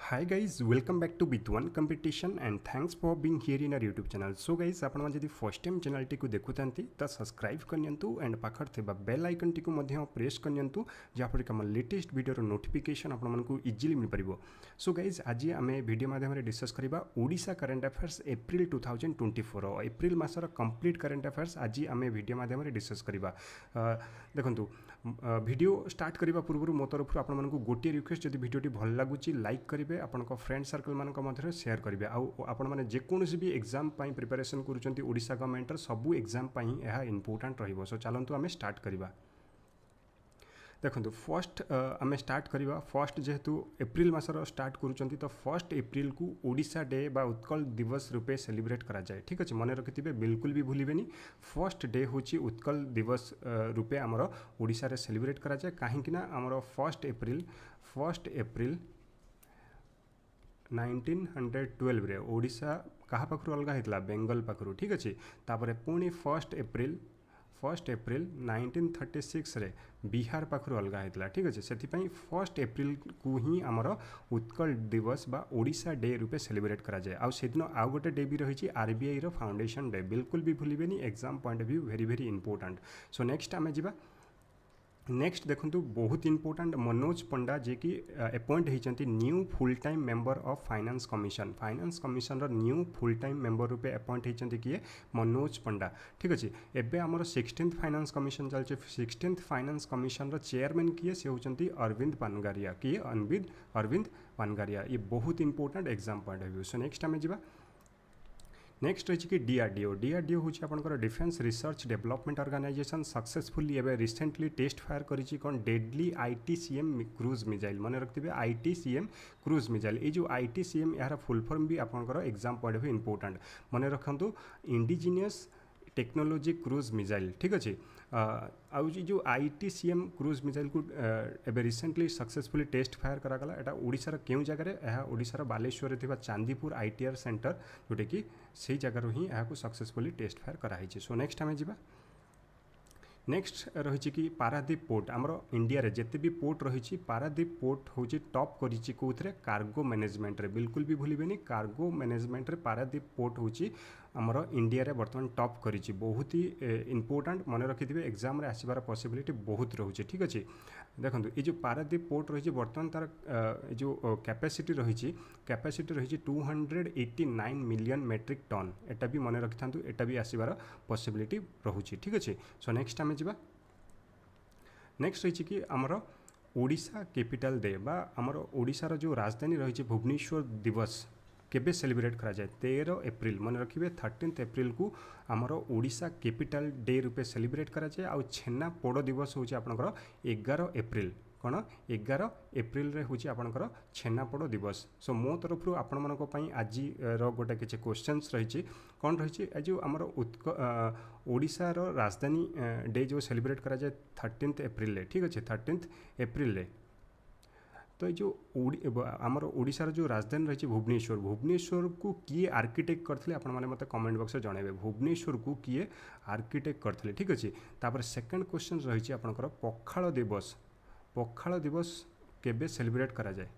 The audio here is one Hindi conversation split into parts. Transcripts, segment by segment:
Hi guys, welcome back to Bit1 Competition and thanks for being here in our YouTube channel. So guys, आपण जदि फर्स्ट टाइम चैनल टी को देखुथांती त सब्सक्राइब करनियंतु एंड पाखर थिबा बेल आइकन टी को मध्य प्रेस करनियंतु जाफर कि हम लेटेस्ट वीडियो रो नोटिफिकेशन आपण मानकु इजीली मिल परिबो. सो गाइज आज आम वीडियो माध्यम डिस्कस करबा Odisha current affairs April 2024 April मासर कंप्लीट करंट अफेयर्स आज आम वीडियो माध्यम डिस्कस करबा. देखंतु वीडियो स्टार्ट करबा पूर्व मो तरफ आपण मानकु गोटे रिक्वेस्ट जदि वीडियो टी भल लागुची लाइक करिवे आपण फ्रेंड सर्कल मान मध्य शेयर करेंगे आपण मैंने जेकोसी भी एग्जाम प्रिपरेशन करुँच ओडिशा गवर्नमेंट सबू एग्जाम यह इंपोर्टाट रहिबो. सो चलतु आम स्टार्ट करवा. देखो फर्स्ट आम स्टार्ट करवा. फर्स्ट जेहेतु एप्रिल मासर स्टार्ट करुँच तो फर्स्ट एप्रिल को ओडिशा डे बा उत्कल दिवस रूपे सेलिब्रेट करा जाए. ठीक अच्छे मन रखिथे बिल्कुल भी भूलिबेनी. फर्स्ट डे हूँ उत्कल दिवस रूपे आमर ओडिशा रे सेलिब्रेट करा जाए कहीं आमर फर्स्ट एप्रिल 1912 रे ओडिशा कहा पाखु अलग होता बेंगल पाखु. ठीक अच्छे तापर पुणी फर्स्ट एप्रिल 1936 रे बिहार पाखु अलग होता. ठीक अच्छे से फर्स्ट एप्रिल को ही आमर उत्कल दिवस बा ओडिशा डे रूपे सेलिब्रेट करा जाए. आउ सेदिन आउ गोटे डे भी रही आरबीआई रो फाउंडेशन डे. बिल्कुल भी भूलिबेनी exam point of view very very important. So next आम जा नेक्स्ट देखो बहुत इंपोर्टेंट मनोज पंडा जे कि अपॉइंट होती new full time member of finance commission new full time member रूपे अपॉइंट होती किए मनोज पंडा. ठीक अच्छे एवं आमर 16th फाइनेंस कमिशन चलते. 16th फाइनेंस कमिशन चेयरमैन किए से होती अरविंद पानगारिया. किए अरविंद पानगारिया. ये बहुत important exam point of view. So next आम जा नेक्स्ट रही कि डीआरडीओ हूँ आपंकर defence research development organisation successfully एवं रिसेंटली टेस्ट फायर करी कौन डेडली आईटीसीएम क्रूज मिसाइल. मन रखिए आईटीसीएम क्रूज मिसाइल. ये जो आईटीसीएम यार फुल फॉर्म भी आपंकर exam point of view important. मन रखु इंडिजिनियस टेक्नोलोजी क्रूज मिसाइल. ठीक अच्छे आउ जो आईटीसीएम क्रूज मिसाइल को एवं रिसेंटली सक्सेसफुली टेस्ट फायर करागला. एटा ओडिशार केउ जगह यह ओडिशार बालेश्वर थिबा चांदीपुर आईटीआर सेंटर जोटा कि से जगार ही यह सक्सेसफुली टेस्ट फायर कराई. सो नेक्स्ट आम जा नेक्स्ट रही कि पारादीप पोर्ट आमर इंडिया रे जिते भी पोर्ट रही पारादीप पोर्ट हूँ टॉप करी कौन कार्गो मैनेजमेंट रे. बिल्कुल भी भूलिबेनी कार्गो मैनेजमेंट रे पारादीप पोर्ट हूँ आमर इंडिया रे बर्तमान टॉप करी. बहुत ही इंपोर्टेंट मन रखिथे एग्जाम रे आसबार पॉसिबिलिटी बहुत रोचे. ठीक अच्छे देखो ये जो पारादीप पोर्ट रही बर्तमान तार जो कैपेसिटी रही 289 मिलियन मेट्रिक टन. एटा भी मन रखि था एटा भी आसबार पॉसिबिलिटी रोचे. ठीक अच्छे सो नेक्स्ट आम जा नेक्स्ट रही कि आमर ओडिशा कैपिटल डे बा आमर ओडिशार जो राजधानी रही भुवनेश्वर दिवस केबे सेलिब्रेट करा जाए 13 एप्रिल. मन रखिए 13 एप्रिल को आमर ओडिशा कैपिटल डे रूपे सेलिब्रेट करा जाए. आउ छेना पोड़ दिवस हूँ आपंकर 11 एप्रिल कौन 11 एप्रिल रे हूँ आपंकर छेनापोड़ दिवस. सो मो तरफ आपण मानी आज गोटे किसी क्वेश्चंस रही कौन रही जो आमर ओडिशार राजधानी डे जो सेलिब्रेट करा जाए 13 एप्रिल. ठीक अच्छे 13 एप्रिल तो ये जो आमर ओडिशार जो राजधानी रही भुवनेश्वर को किए आर्किटेक्ट करते आपण मैंने मत कमेंट बॉक्स में जनइबे भुवनेश्वर को किए आर्किटेक्ट करते. ठीक अच्छे तापर सेकंड क्वेश्चन रही आपंकर पखाल दिवस केबे सेलिब्रेट करा जाए.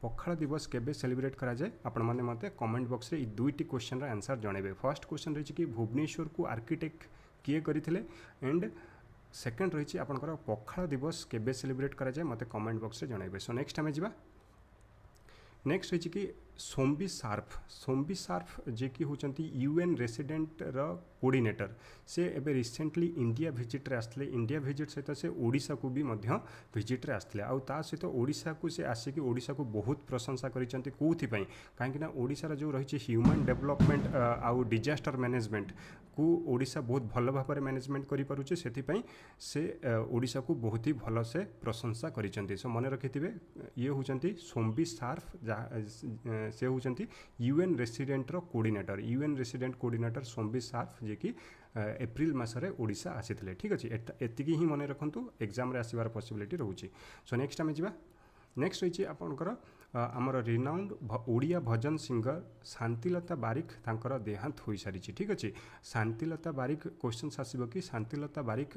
पखाल दिवस केबे सेलिब्रेट करा जाए आपण मैंने मत कमेंट बॉक्स में दुईटी क्वेश्चन आंसर जनइबे. फर्स्ट क्वेश्चन रही कि भुवनेश्वर को आर्किटेक्ट किए करते एंड सेकेंड रही आपंकर पखाल दिवस केबे सेलिब्रेट करा जाए मत कमेंट बॉक्स में जनइबे. सो नेक्स्ट आम जा नेक्स्ट रही कि सोम्बी सार्फ जे कि होचंती यूएन रेसिडेंट रो कोऑर्डिनेटर. से एबे रिसेंटली इंडिया विजिट रे आसले. इंडिया विजिट सहित से ओडिशा को भी मध्य विजिट रे आसले. आउ ता सहित ओडिशा को से आसिक ओडिशा को बहुत प्रशंसा करिसंती कोथि पई काहेकि ना ओडिशा जो रही ह्यूमन डेवलपमेंट आउ डिजास्टर मैनेजमेंट को ओडिशा बहुत भल भाव में मैनेजमेंट करि पारुचे. सेथि पई से ओडिशा को बहुत ही भल से प्रशंसा करिसंती. सो मन रखिथिबे ये होचंती सोम्बी सार्फ से होचंती यूएन रेसिडेंट रो कोऑर्डिनेटर. यूएन रेसिडेंट कोऑर्डिनेटर सोम्बी सार्फ जे कि एप्रिल मासरे ओडिशा आसीथिले. ठीक अच्छे एतिकी ही मन रखु एग्जाम रे आसबार पॉसिबिलिटी रोचे. सो नेक्स्ट आम जा नेक्स्ट रही आपंकर आमर रिनाउंड ओडिया भजन सिंगर शांतिलता बारिक तांकर देहांत हो सारी ठीक अच्छे शांतिलता बारिक क्वेश्चन आसब कि शांतिलता बारिक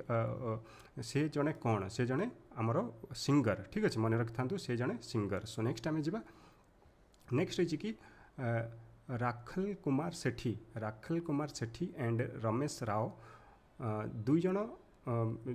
से जड़े कौन से जड़े आमर सिंगर ठीक अच्छे मन रखि था से जड़े सिंगर सो नेक्स्ट आम जा नेक्स्ट रही कि राखल कुमार सेठी एंड रमेश राव दुई जन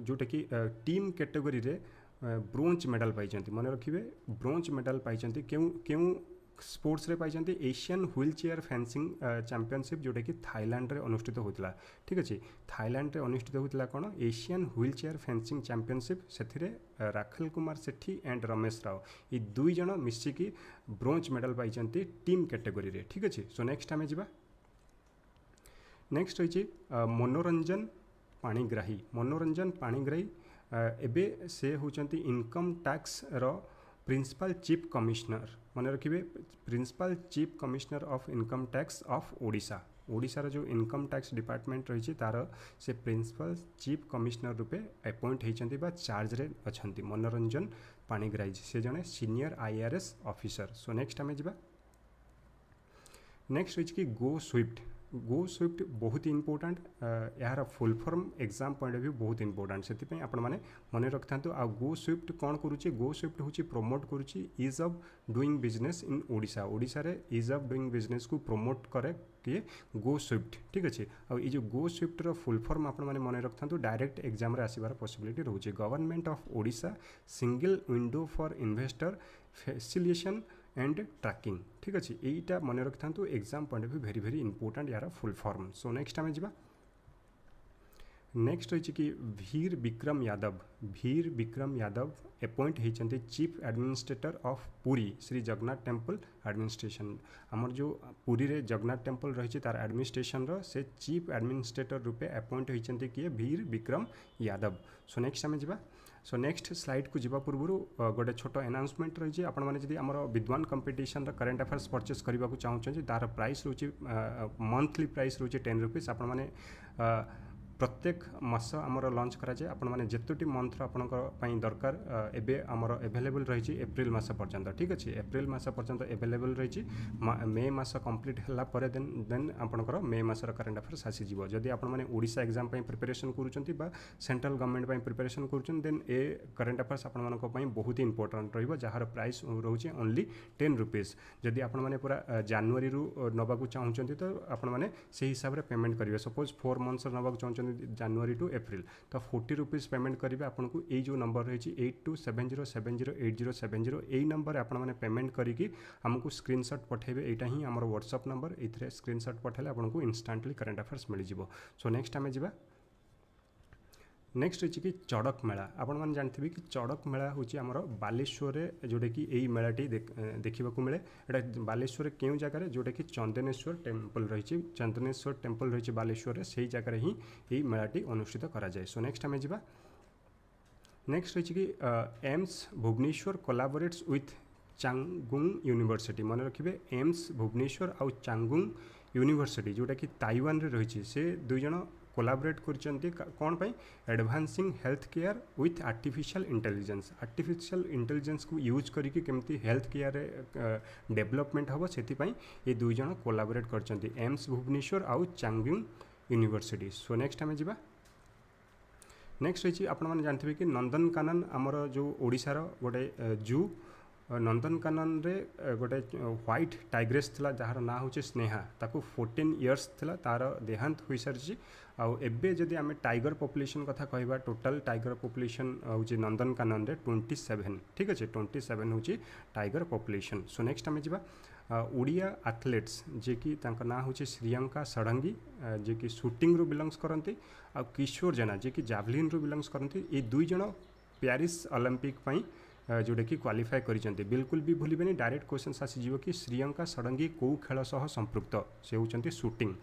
जोटा कि टीम कैटेगरी रे ब्रोंज मेडल पाई मन रखिए ब्रोंज मेडल पाई क्यों स्पोर्ट्स रे पाई Asian wheelchair fencing championship जोटा कि थाईलैंड रे अनुष्ठित होता ठीक अच्छे थाईलैंड रे अनुष्ठित होता कौन Asian wheelchair fencing championship से राखल कुमार सेठी एंड रमेश राव ये दुई जन मिसिकी ब्रोंज मेडल पाई टीम कैटेगरी रे ठीक अच्छे सो नेक्स्ट आम जा नेक्स्ट रही मनोरंजन पाणिग्राही एबे से होचंती इनकम टैक्स रो प्रिंसिपल चीफ कमिश्नर मन रखिए principal chief commissioner of income tax of Odisha ओडिशार जो इनकम टैक्स डिपार्टमेंट रही तार से प्रिंसिपल चीफ कमिश्नर रूपे अपॉइंट होती चार्ज रे अछंती मनोरंजन पाणिग्राही से जड़े senior IRS officer so next आम जा नेक्स्ट रही कि गो स्विफ्ट बहुत इंपोर्टेंट यार full form exam point of view बहुत इंपोर्टेंट से आपण मैंने मन रखि था आ गो स्विफ्ट कौन करुच्ची गो स्विफ्ट हूँ प्रमोट करुच्ची ease of doing business in Odisha रे इज ऑफ डूइंग बिजनेस को प्रमोट करे किए गो स्विफ्ट ठीक अच्छे आ जो गो स्विफ्ट रो फुल फॉर्म आपण मैंने मन रखि था डायरेक्ट एग्जाम रे आसीबार पॉसिबिलिटी रोचे government of Odisha single window for investor facilitation and tracking ठीक अच्छे यहीटा मन रखि था exam point of view very very important यार फुल फॉर्म सो नेक्स्ट आम जा नेक्स्ट रही कि वीर विक्रम यादव अपॉइंट होती chief administrator of Puri Shri Jagannath temple administration आमर जो पुरी रे जगन्नाथ टेम्पल रही तार एडमिनिस्ट्रेशन से चीफ एडमिनिस्ट्रेटर रूपे अपॉइंट होती किए वीर विक्रम यादव सो नेक्स्ट आम जा सो नेक्स्ट स्लाइड को जीवा पूर्व गोटे छोट अनाउंसमेंट रही है आपण मैंने आम विद्वान कंपिटिशन करेन्ट अफेयर्स परचेस करने को चाहूँ तार प्राइस रोचे मंथली प्राइस रोचे 10 रुपीज आपण मैंने प्रत्येक मास आमर लॉन्च कराए आपण मैंने जितोटी मंथ आपंकर दरकार एबे आमर एभेलेबल रही एप्रिल मास पर्यंत ठीक अच्छे एप्रिल मास पर्यंत एभेलेबल रही मे मास कंप्लीट है देन आपंकर मे मासर करेन्ट अफेयर्स आसीज जदि आपने ओडिशा एग्जाम प्रिपरेशन करुँच सेंट्रल गवर्नमेंट प्रिपरेशन करुँच देन ए करेन्ट अफेयर्स आपण बहुत ही इंपोर्टेंट जार प्राइस रोचे ओनली 10 रुपीज जदि आपने पूरा जनवरी नवा चाहूँगी तो आपने से हिसाब से पेमेंट करेंगे सपोज 4 मंथ्स नवा चाहूँ जनवरी टू एप्रिल तो 40 रुपीज पेमेंट करेंगे आपको ये जो नंबर रही 8270708070 यही नंबर आपने पेमेंट करके आमको स्क्रीनशॉट पठेबे यहाँ ही आम व्हाट्सएप नंबर ये स्क्रीनशॉट पठेले आपको इंस्टांटली करेन्ट अफेयर्स मिल जाए सो नेक्स्ट आम जा नेक्स्ट रही कि चड़क मेला आपण मैंने जानते कि चड़क मेला हूँ आमर बालेश्वर जोटा कि यही मेलाटी देखा मिले यहाँ बालेश्वर क्यों जगह जोटा कि चंदनेश्वर टेम्पल रही चंदनेश्वर टेम्पल रही बालेश्वर से जगह ही यही मेलाटी अनुष्ठित कराए सो नेक्स्ट आम जा नेक्स्ट रही कि एम्स भुवनेश्वर कोलाबोरेट्स विथ चांगुंग यूनिवर्सिटी मन रखिए एम्स भुवनेश्वर आउ चांगुंग यूनिवर्सिटी जोटा कि ताइवान रे रही से दुई जन कोलाबोरेट करछन्ती कौन पाई advancing health care with artificial intelligence को यूज करके केमती हेल्थ केयर डेवलपमेंट हम से ये दुई जन कोलाबोरेट करछन्ती एम्स भुवनेश्वर आउ चांगुंग यूनिवर्सिटी सो नेक्स्ट आम जा नेक्स्ट रही आपने जानते कि नंदनकानन आमर जो ओडिशार गोटे जू नंदनकानन रे गोटे व्हाइट टाइग्रेस थिला जार ना हूँ स्नेहा ताकू 14 इयर्स थिला तार देहांत हो सारी आबे जदि आम टाइगर पॉपुलेशन कथा कहवा टोटल टाइगर पॉपुलेशन हूँ नंदनकानन रे 27 ठीक अच्छे 27 हूँ टाइगर पॉपुलेशन सो नेक्स्ट आम जा ओडिया एथलेट्स जे कि ना हूँ श्रियंका षडंगी जे कि शूटिंग रू बिलंग्स करती आ किशोर जेना जे कि जावलिन रू बिलंग्स करती ये दुई जन पेरिस ओलंपिक जोटा कि क्वालिफाई करिसेंती बिल्कुल भी भूलिबेनी डायरेक्ट क्वेश्चन आसीजिवो कि श्रियंका षडंगी कौ खेल सह संपृक्त से होचंती शूटिंग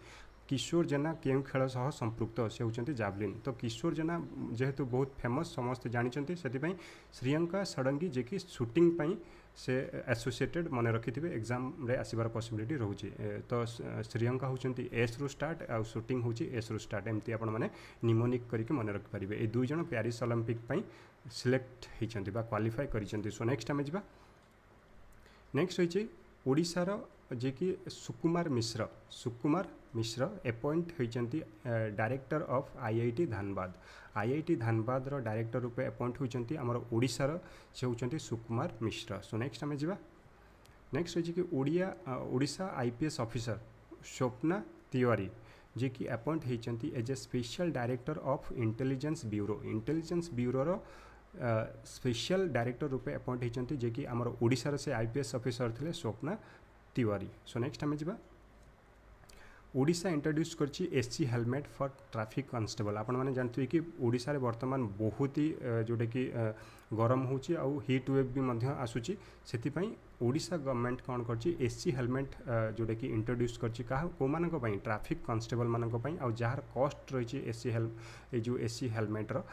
किशोर जेना केउ खेल सह संपृक्त से होचंती जावलिन तो किशोर जेना जेहेतु बहुत फेमस समस्त जानिचंती सेतिपई श्रियंका षडंगी जे कि शूटिंग पई से एसोसिएटेड मन रखिथिबे एग्जाम रे आसीबार पॉसिबिलिटी रहउची तो श्रियंका होचंती एस रु स्टार्ट आ शूटिंग होची एस रु स्टार्ट एमती आपण माने निमोनिक करके मन रखि परिबे ए दुई जन पेरिस ओलंपिक पई सिलेक्ट होती क्वालिफाई कर सो नेक्स्ट आम जा नेक्स्ट रही ओडिशार जे कि सुकुमार मिश्र अपॉइंट होती director of IIT Dhanbad. IIT Dhanbad रो डायरेक्टर रूपे अपॉइंट होती आमर ओडिशार से होती सुकुमार मिश्र। सो नेक्स्ट आम जा नेक्स्ट रही कि ओडिशा आईपीएस ऑफिसर स्वप्ना तिवारी जे कि अपॉइंट होती as a special director of intelligence bureau special director रूपे अपॉइंट होती जे कि आमर ओडिशार से आईपीएस ऑफिसर थे स्वप्ना तिवारी। सो नेक्स्ट आम जा ओडिशा इंट्रोड्यूस करछि SC helmet for traffic constable. आपण मैंने जानते कि ओडिशा रे वर्तमान बहुत ही जोटा कि गरम होची आउ हीट वेव भी मध्य आसुची से ओडिशा गवर्नमेंट कौन करछि एससी हेलमेट जोटा कि इंट्रोड्यूस करछि कहा को मानक पई ट्रैफिक कांस्टेबल मानक पई आउ जहार कॉस्ट रही जो एससी हेलमेट रो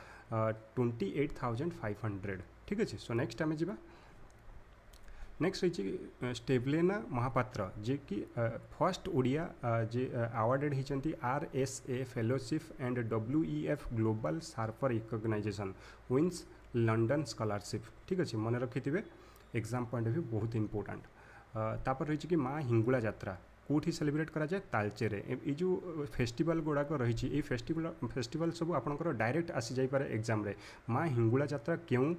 28,500। ठीक अच्छे। सो नेक्स्ट आम जा नेक्स्ट रही स्टेबलेना महापात्र जे कि फर्स्ट ओडिया जे अवार्डेड होती RSA fellowship and WEF global sharper recognisation wins London scholarship. ठीक अच्छे मन रखिथे एग्जाम पॉइंट ऑफ व्यू बहुत इंपोर्टेंट। तापर रही कि माँ हिंगुला यात्रा कौटी सेलिब्रेट करा जाए तालचेरे। ये जो फेस्टिवल गुड़ाक रही फेस्टिवल सब आपंकर डायरेक्ट आसी जापे एग्जाम रे माँ हिंगुला यात्रा क्यों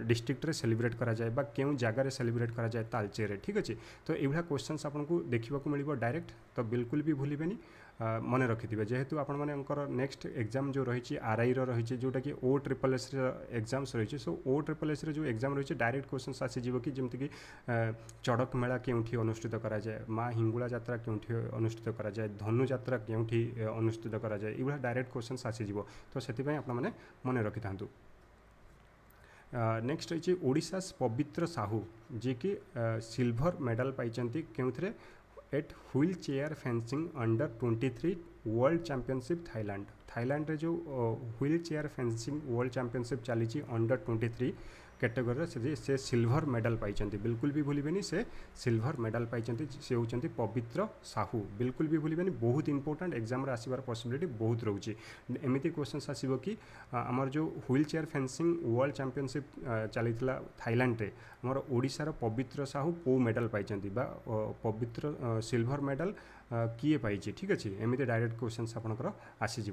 डिस्ट्रिक्ट रे सेलिब्रेट करा जाए बा क्यों जगार सेलिब्रेट करा जाए तालचेरे। ठीक अच्छे। तो यहाँ क्वेश्चंस आपको देखा मिल डायरेक्ट तो बिल्कुल भी भूलें मन रखिथे जेहेतु आपर नेक्स्ट एग्जाम जो रही RI रही जोटा कि OSSS एग्जाम्स रही। सो OSSS जो एग्जाम रही डायरेक्ट क्वेश्चन आसीज कि जमीक चड़क मेला क्योंठी अनुष्ठित करा जाए माँ हिंगुला यात्रा क्योंठी अनुष्ठित करा जाए धनु यात्रा क्योंठी अनुष्ठित करा जाए ये डायरेक्ट क्वेश्चन आसीज। तो से आपने मन रखि था। नेक्स्ट रही ओडिशा पवित्र साहू जी कि सिल्वर मेडल पाई क्यों at wheelchair fencing under 23 world championship Thailand रे जो wheelchair fencing world championship चली अंडर 23 कैटेगरी से सिल्वर मेडल पाई। बिल्कुल भी भूलें से सिल्वर मेडल पाई से होती पवित्र साहू। बिल्कुल भी भूलें बहुत इंपोर्टेंट एग्जाम रे आसबार पॉसिबिलिटी बहुत रोचे। एमती क्वेश्चन आसो कि आमर जो wheelchair fencing world championship चली थाईलैंड रे आमर ओडिशार पवित्र साहू को मेडल पाई पवित्र सिल्वर मेडल किए पाई। ठीक अच्छे। एमती डायरेक्ट क्वेश्चन आपंकर आसीज।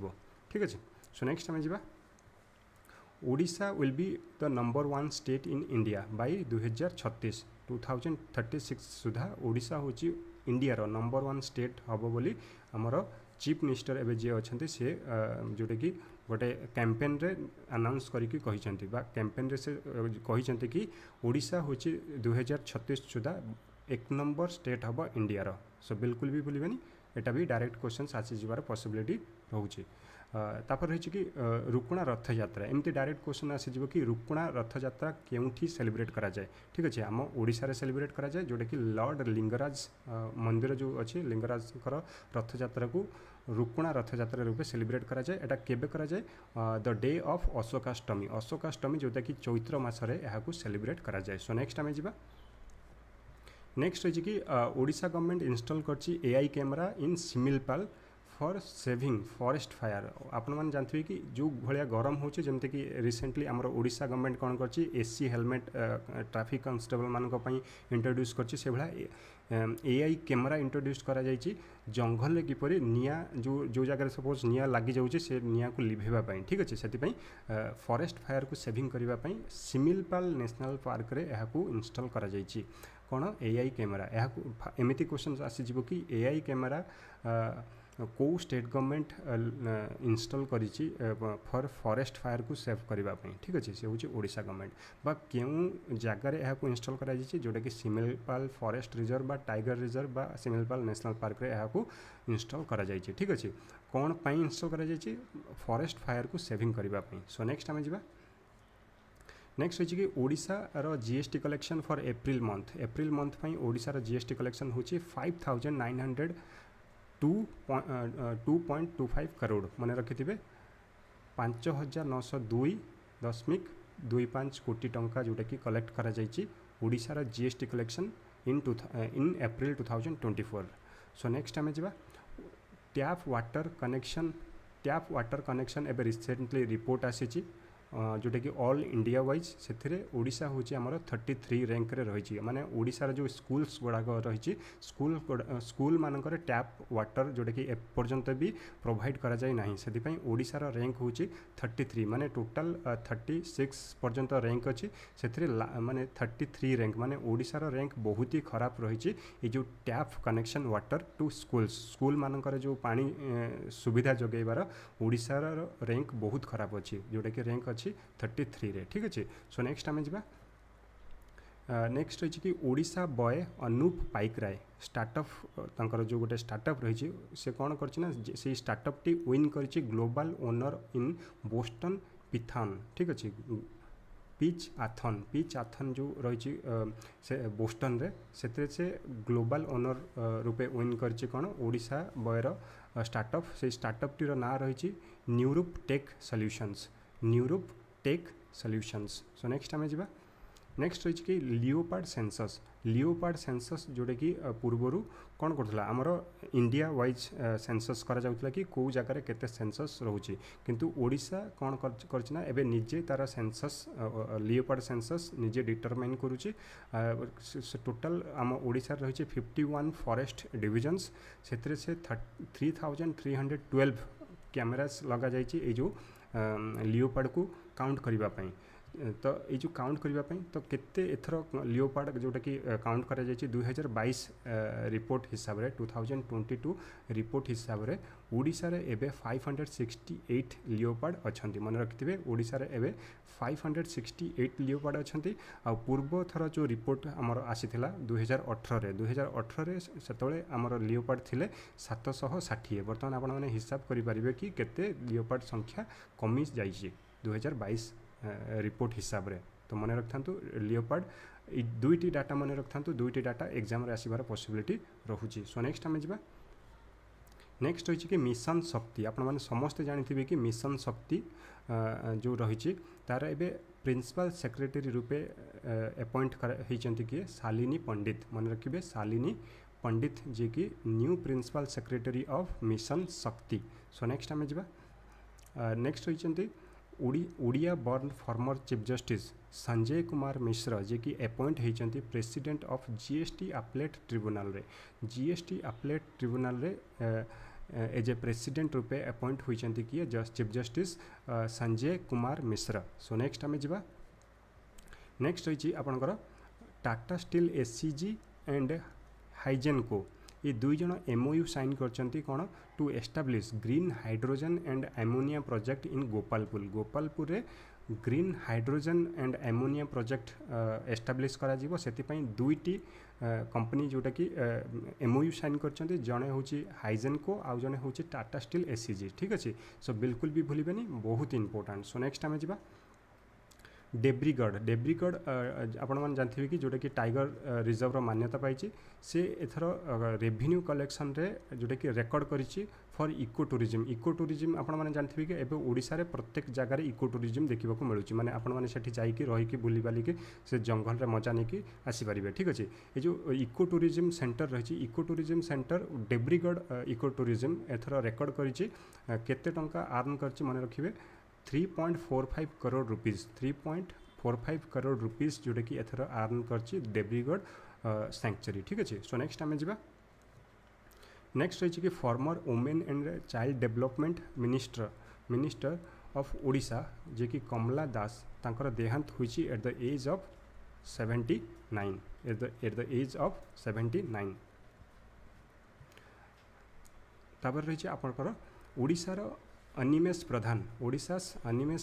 ठीक अच्छे। सो नेक्स्ट आम जा Odisha will be the number 1 state in India by 2036 सुधा ओडिशा होची इंडिया रो नंबर 1 स्टेट हम बोली आमर चीफ मिनिस्टर एवं जी अच्छा से जोटा कि गोटे कैंपेन रे अनाउंस करके कैंपेन रे से कहते कि ओडिशा होची 2036 सुधा 1 नंबर स्टेट हम इंडिया रो। सो बिल्कुल भी भूलें एटा भी डायरेक्ट क्वेश्चन आसी जबार पॉसिबिलिटी रोचे। तापर रही कि रुकुणा रथ यात्रा एमती डायरेक्ट क्वेश्चन आसीज कि रुकुणा रथ यात्रा क्योंठी सेलिब्रेट करा जाए। ठीक अच्छे। आम ओडिशा रे सेलिब्रेट करा जाए जोटा कि लॉर्ड लिंगराज मंदिर जो अच्छी लिंगराज रथ यात्रा को रुकुणा रथ यात्रा रूपे सेलिब्रेट करा जाए। एटा केबे करा जाए द डे ऑफ अशोकाष्टमी जोटा कि चैत्र मासरे यहाँ सेलिब्रेट करा जाए। सो नेक्स्ट आम जा नेक्स्ट रही कि ओडिशा गवर्नमेंट इंस्टॉल करछि AI camera in Similipal for saving forest fire. आपण मैंने जानते कि जो भाया गरम होचे जमते कि रिसेंटली आमर ओडिशा गवर्नमेंट कौन कर एससी हेलमेट ट्रैफिक कांस्टेबल मानी इंट्रोड्यूस करछि से भाया AI कैमेरा इंट्रोड्यूस करा जाइछि जंगल किपरि निया जो जगह सपोज निया लगी जाउछि से निया को लिभेबा। ठीक अच्छे। से फॉरेस्ट फायर को सेविंग करने सिमिलपाल नेशनल पार्क रे यहाँ इंस्टॉल करा जाइछि कौन AI कैमेरा। यहाँ एमती क्वेश्चन आसीज कि AI कैमेरा को स्टेट गवर्नमेंट इंस्टॉल करिछि फॉर फॉरेस्ट फायर को सेव करने। ठीक अच्छे। से हूँ ओडिशा गवर्नमेंट बा क्यों जगार यहाँ इंस्टॉल करा जोटा कि सिमिलपाल फॉरेस्ट रिजर्व बा टाइगर रिजर्व बा सिमिलपाल नेशनल पार्क रे यहाँ इंस्टॉल करा जाइछि। ठीक अच्छे। कौन पाई इंस्टॉल करा जाइछि फॉरेस्ट फायर को सेविंग करने। सो नेक्स्ट आम जा नेक्स्ट रही कि ओडिशार GST collection for April month ओडिशार जीएसटी कलेक्शन होची 5,902.25 करोड़ मन रखिथे 5,902.25 कोटी टंका जोटा कि कलेक्ट करा जाइछि ओडिशार GST collection in April 2024। So next आम जा टैप वाटर कनेक्शन एवं रिसेंटली रिपोर्ट आसी जोटा कि ऑल इंडिया वाइज से ओडिशा हूँ आमर 33 रैंक रे रही माने ओडिशार जो स्कूल्स गुड़ाक रही स्कूल मानक टैप वाटर जोटा कि एपर्यंत भी प्रोवाइड करा जाए नहीं से ओडिशार रैंक हूँ 33 माने टोटाल 36 पर्यंत रैंक अच्छी से माने 33 रैंक माने ओडिशार रैंक बहुत ही खराब रही ये जो tap connection water to school मानकर जो पानी सुविधा जोगेबार ओडिशार रैंक बहुत खराब अच्छी जोटा कि रैंक अच्छी 33 रे ठीक अच्छे। सो नेक्स्ट आम जा नेक्स्ट रही कि ओडिशा बॉय अनूप पाइकराय स्टार्टअप तंकर जो गोटे स्टार्टअप रही से कौन कर स्टार्टअप टी विन कर ग्लोबल ओनर इन बोस्टन पिथन ठीक अच्छे पिच आथन जो रही से बोस्टन रे से ग्लोबल ओनर रूपे विन कर कौन ओडिशा बॉयर स्टार्टअप से स्टार्टअप टीर ना रही Neurup tech solutions Neurup tech solutions. So next आम जा नेक्स्ट रही कि लियोपार्ड सेंसस जोटा कि पूर्वर कौन करथला आमर इंडिया वाइज सेंसस करा जाउथला कि कौ जगार केते सेंसस रोचे किंतु ओडिशा कौन करछना एबे निजे तार सेंसस लियोपार्ड सेंसस निजे डिटरमाइन करूची टोटल आम ओडिशा रही 51 फॉरेस्ट डिविजन्स से 3312 कैमरास लगा जाइए ये जो लियोपार्ड को काउंट करने तो ये जो काउंट करने तो केते एथर लियोपार्ड जोटा कि काउंट करा जाइए 2022 रिपोर्ट हिसाब रे 2022 रिपोर्ट हिसाब रे ओडिशा रे एबे 568 लियोपार्ड अच्छी मन रखिथे ओडिशा रे एबे 568 लियोपार्ड अच्छी आ पूर्व थर जो रिपोर्ट आमर आसीथिला 2018 रे सेतोले आमर लियोपार्ड थिले 760 बर्तमान आपण माने हिसाब करि परिबे कि केते लियोपार्ड संख्या कमी जाइए 2022 रिपोर्ट हिसाब रे। तो मन रखता लियोपार्ड दुईटी डाटा मन रखता दुईटी डाटा एग्जाम रे आसीबार पॉसिबिलिटी रहुची। सो नेक्स्ट आम जा नेक्स्ट रही कि मिशन शक्ति आपण मैंने समस्ते जानी कि मिशन शक्ति जो रही तार एबे प्रिंसिपल सेक्रेटरी रूपे अपॉइंट होती किए शालिनी पंडित मन रखिए शालिनी पंडित जी की new principal secretary of Mission Shakti. So next आम जा नेक्स्ट रही Odia born former chief justice Sanjay Kumar Mishra ji की अपॉइंट होती president of GST appellate tribunal रे जीएसटी अपलेट ट्रिब्यूनल रे एज ए प्रेसिडेंट रूपे अपॉइंट होती किए chief justice Sanjay Kumar Mishra. So next आम जा नेक्स्ट रही आपणकर Tata steel SCG and Hygenco ये दुई जन एमओयू साइन करचंती कौन to establish green hydrogen and ammonia project in Gopalpur रे green hydrogen and ammonia project establish करा जीवो सेतिपई दुईटी कंपनी जोटा कि एमओयू साइन करचंती जणे होची हाइजेनको आउ जणे होची टाटा स्टील एससीजी ठीक अच्छे। सो बिल्कुल भी भूलिबेनी बहुत इंपोर्टेंट। सो नेक्स्ट आम जा डेब्रीगढ़ आपण मैंने जानते कि जोटा कि टाइगर रिजर्व मान्यता पाई से एथर रेवेन्यू कलेक्शन रे जोटा कि रेकर्ड करिछि फॉर इको टूरिज्म आपण मैंने जानते कि एबे ओडिशा रे प्रत्येक जगार इको टूरिज्म देखा मिलूँ माने आपण मैंने सेठी जाइकी रहीकी बुली बालिकी से जंगल रे मजा नहीं आसीपारे ठीक अच्छे। ये जो इको टूरिज्म सेंटर रही eco tourism centre Debrigarh eco tourism एथर रेकर्ड करिछि केते टंका आर्न करछि मन रखिए 3.45 करोड़ रुपीज़ 3.45 करोड़ रुपीज़ जोटा कि एथर आर्न करछि देब्रीगढ़ सैंक्चुरी ठीक अच्छे। सो नेक्स्ट आम जा नेक्स्ट रही कि former women and child development minister of Odisha जे कि कमला दास तांकर देहांत होइछि at the age of 79 at the age of 79। तापर रही आपणकर ओडिशार Animesh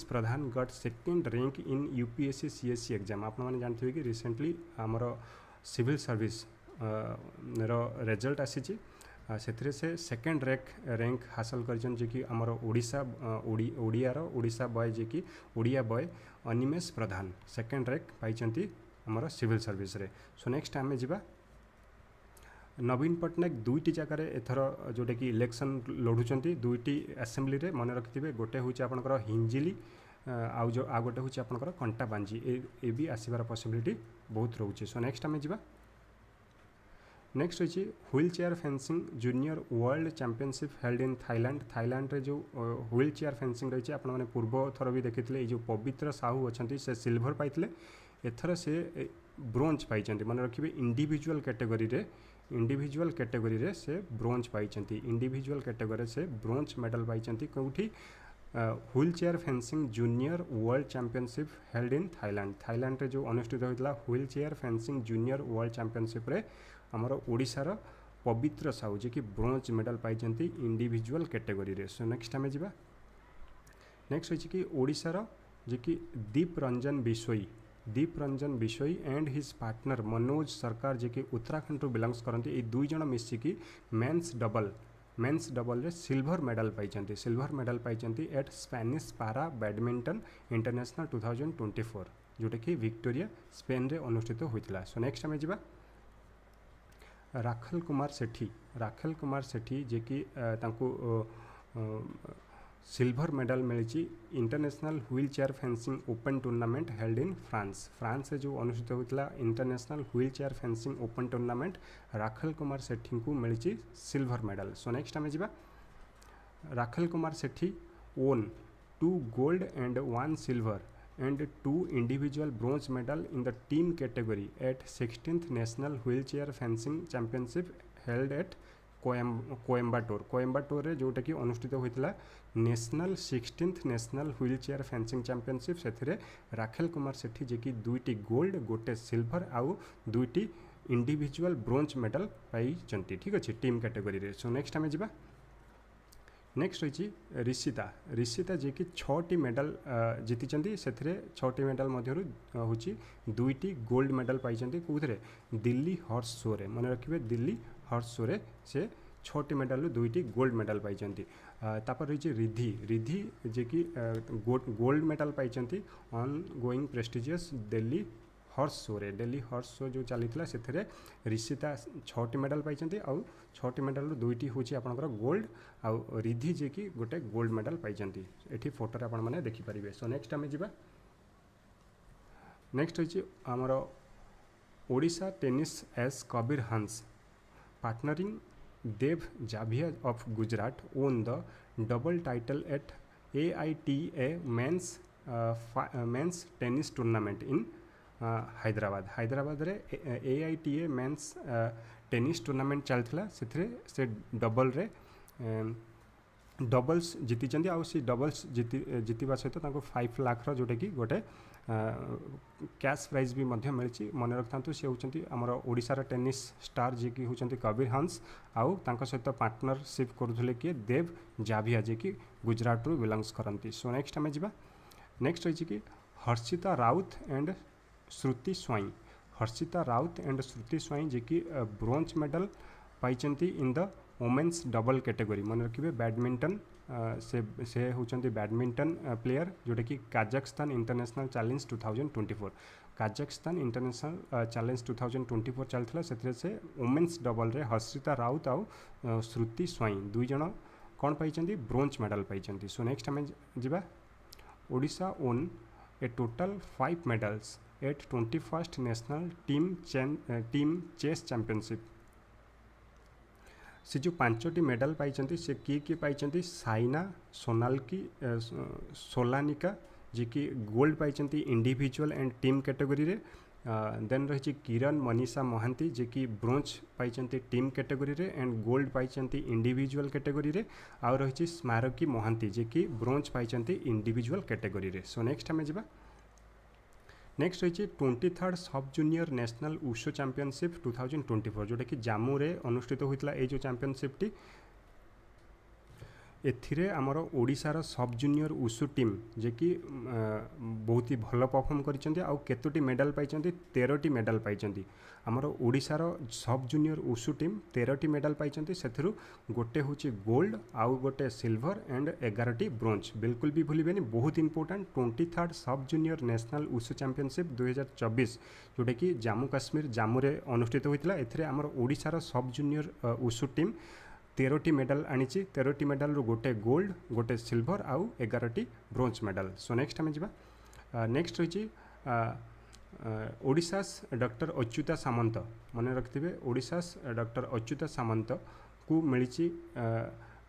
Pradhan got second rank in UPSC CSC exam आप जानते हैं कि रिसेंटली आमर सिविल सर्विस रिजल्ट आसी से सेकेंड रैंक हासिल कर कि आमर ओडिशा बॉय जे कि ओडिया बॉय अनिमेश प्रधान सेकेंड रैंक पाई आमर सिविल सर्विस रे। सो नेक्स्ट आम जा नवीन पट्टनायक दुईटी जगार एथर जोटा कि इलेक्शन लड़ुंट दुईटी आसेम्बली रे मन रखिथे गोटे हूँ आपंकर हिंजिली आ गोटे हूँ आपंकर कंटाबांजी ए भी आसबार पॉसिबिलिटी बहुत रोचे। सो नेक्स्ट आम जा नेक्स्ट रही wheel chair fencing junior world championship held in Thailand रे जो व्हील चेयर फेंसिंग रही आपने पूर्व थर भी देखी जो पवित्र साहू अच्छा से सिल्वर पाई एथर से ब्रोंज पाई मन रखिए इंडिविजुअल कैटेगरी रे से ब्रोंज पाई इंडिविजुअल कैटेगरी से ब्रोंज मेडल पाई कौटी wheelchair fencing junior world championship held in Thailand रे जो अनुष्ठित होता wheelchair fencing junior world championship रे आमर ओडिशार पवित्र साहू जी की ब्रोंज मेडल पाई इंडिविजुअल कैटेगरी रे। सो नेक्स्ट आम जा नेक्स्ट रही कि ओडिशार जी की Deep Ranjan Bishoi and his partner Manoj Sarkar ji की उत्तराखंड रू बिलंग्स करती ये दुई जन मिसिकी मेन्स डबल रे सिल्वर मेडल पाई एट स्पेनिश पारा बैडमिंटन इंटरनेशनल 2024 जोटा कि विक्टोरिया स्पेन रे अनुष्ठित होता। सो नेक्स्ट आम जा राखल कुमार सेठी जे कि सिल्वर मेडल मिली international wheelchair fencing open tournament held in France से जो अनुष्ठित होता international wheelchair fencing open tournament Rakhal Kumar Sethi को मिली सिल्वर मेडल। सो नेक्स्ट आम जा Rakhal Kumar Sethi won 2 gold and 1 silver and 2 individual bronze medal in the team category at 16th National Wheelchair Fencing Championship held at कोयम्बाटोर जोटा कि अनुष्ठित होता national 16th national wheel chair fencing championship से राखेल कुमार सेठी जे कि 2टी गोल्ड गोटे सिल्वर आउ 2टी इंडिविजुअल ब्रोंज मेडल पाई। ठीक अच्छे टीम कैटेगरी रे। सो नेक्स्ट आम जा नेक्स्ट रही ऋषिता जी की 6टी मेडल जीति से 6टी मेडल मध्य हूँ 2टी गोल्ड मेडल पाई कौन दिल्ली हॉर्स शो रे मन रखिए दिल्ली हॉर्स शो रे से 6टी मेडल 2टी गोल्ड मेडल पाई। तापर रही रिधि जी की gold medal pi on going prestigious Delhi horse show जो चली से ऋषिता 6टी मेडल पाई आउ 6टी मेडल 2टी हूँ आपंकर गोल्ड आउ रिधि जी की गोटे गोल्ड मेडल पाई ये फोटो आप देखिपारे। सो नेक्स्ट आम जा नेक्स्ट रही आमर Odisha tennis ace Kabir Hans partnering Dev Javia of Gujarat won the double title at AITA men's tennis tournament in Hyderabad रे AITA मेंस टेनिस टूर्नामेंट चलता से डबल्स जीति आउ सी डबल्स जीतवा सहित 5 लाख जोटा कि गोटे कैश प्राइज भी मिली मन रखता सी होती आमर ओडिशार टेनिस स्टार जी की होती कबीर हंस आउ सहित पार्टनरशिप करुले किए देव जाभिया जी की गुजरात रू बिलंग्स करती। सो नेक्स्ट आम जा नेक्स्ट रही कि हर्षिता राउत एंड श्रुति स्वाई जी की bronze medal pi in the women's double category मन रखिए बैडमिंटन से होती बैडमिंटन प्लेयर जोटा कि काजाख्स्तान इंटरनेशनल चैलेंज 2024 काजाख्स्तान इंटरनेशनल चैलेंज 2024 चलता से वोमेन्स डबल रे हर्षिता राउत आउ श्रुति स्वाई दुई जन कौन पाई ब्रोंज मेडल पाई। सो नेक्स्ट आम जा Odisha own A total 5 medals at 21st national team chess championship से जो 5टी मेडल पाई से किए पाई साइना सोलानिका जी की gold pi individual and team category रे। देन रही किरण मनीषा महांती जी की ब्रोंज पाई टीम कैटेगरी रे and gold pi individual category रे आउ रही स्मारकी महांती जी की ब्रोंज पाई इंडिविजुअल कैटेगरी रे। सो नेक्स्ट आम जा नेक्स्ट रही 23rd सब जूनियर नेशनल उशो चैंपियनशिप 2024 जोटा कि जाम्मू रे अनुष्ठित होता ये जो चैंपियनशिप टी एथिरे आमर ओडिशार सब जूनियर उशु टीम जे कि बहुत ही भल परफॉर्म करिसेंती आउ केतोटी मेडल पाइछंती 13टी मेडल पाइछंती आमर ओडिशार सब जूनियर उशु टीम 13टी मेडल पाइछंती सेथिरु गोटे होची गोल्ड आउ गोटे सिल्वर एंड 11टी ब्रोंज बिल्कुल भी भूलिबेनी बहुत इंपोर्टेंट 23rd सब जूनियर नेशनल उशु चैंपियनशिप 2024 जोटा कि जम्मू काश्मीर जम्मू रे अनुष्ठित होइतिला एथिरे आमर ओडिशार सब जूनियर उशु टीम 13टी मेडल आनी 13टी मेडल रू गोटे गोल्ड गोटे सिल्वर आउ 11टी ब्रोंज मेडल। सो नेक्स्ट आम जा नेक्स्ट रही ओडिशास डॉक्टर अच्युता सामंत मन रखिथे ओडिशास डॉक्टर अच्युता सामंत को मिली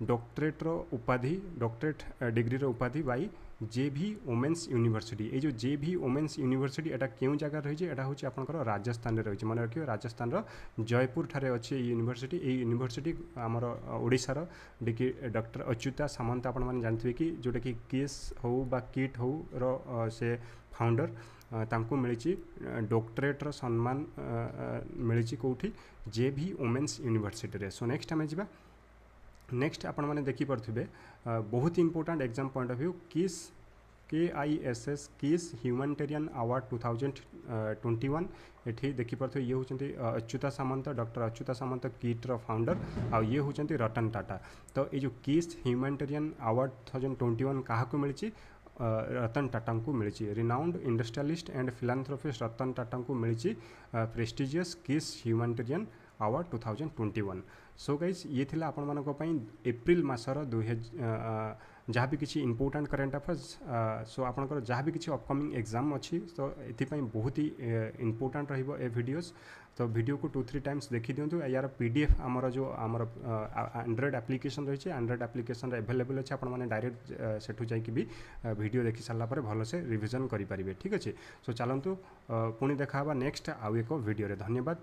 डॉक्टरेट उपाधि डॉक्टरेट डिग्री उपाधि बाई जेभी वोमेन्स यूनिवर्सिटी ये जो जेभी वोमेन्स यूनिवर्सिटी एटा क्यों जगह रही है हूँ आपंकर राजस्थान रही मन रखिए राजस्थान जयपुर ठारे अच्छे यूनिवर्सिटी ये यूनिवर्सिटी आमर ओडिशार डॉक्टर अच्युता सामंत आपण मैंने जानते कि जोटा कि केस हो बा किट हो से फाउंडर तांको मिली डॉक्टरेट सम्मान मिली कौटी जेभी वोमेन्स यूनिवर्सिटी रे। सो नेक्स्ट आम जा नेक्स्ट आपण मैंने देखिपे बहुत important exam point of view किस KISS किस ह्यूमैनिटेरियन अवार्ड 2021 ये देखिपे ये होती अच्युता सामंत डॉक्टर अच्युता सामंत किट्र फाउंडर आ ये होती रतन टाटा। तो ये जो किस ह्यूमैनिटेरियन अवार्ड 2021 क्या मिली रतन टाटा को मिली renowned industrialist and philanthropist Ratan Tata को मिली प्रेस्टिजियस किस ह्यूमैनिटेरियन अवार्ड 2021। सो गाइज ये थिला आपण मानक पई एप्रिल मासर 2000 जहाँ भी किसी इंपोर्टेंट करेंट अफेयर्स सो आपंकर जहाँ भी किसी अपकमिंग एग्जाम अच्छी तो ये बहुत ही इंपोर्टेंट रहिबो ए वीडियोस। तो वीडियो को 2-3 टाइम्स देखी दिंतु यार PDF आमर जो आमर एंड्रॉइड एप्लिकेशन रही है एंड्रॉइड एप्लिकेशन अवेलेबल अच्छे आप डायरेक्ट सेठू जाकि भी वीडियो देखी सारा पर भलसे रिविजन करेंगे। ठीक अच्छे। सो चलतु पुणी देखा नेक्स्ट आउ एक वीडियो। धन्यवाद।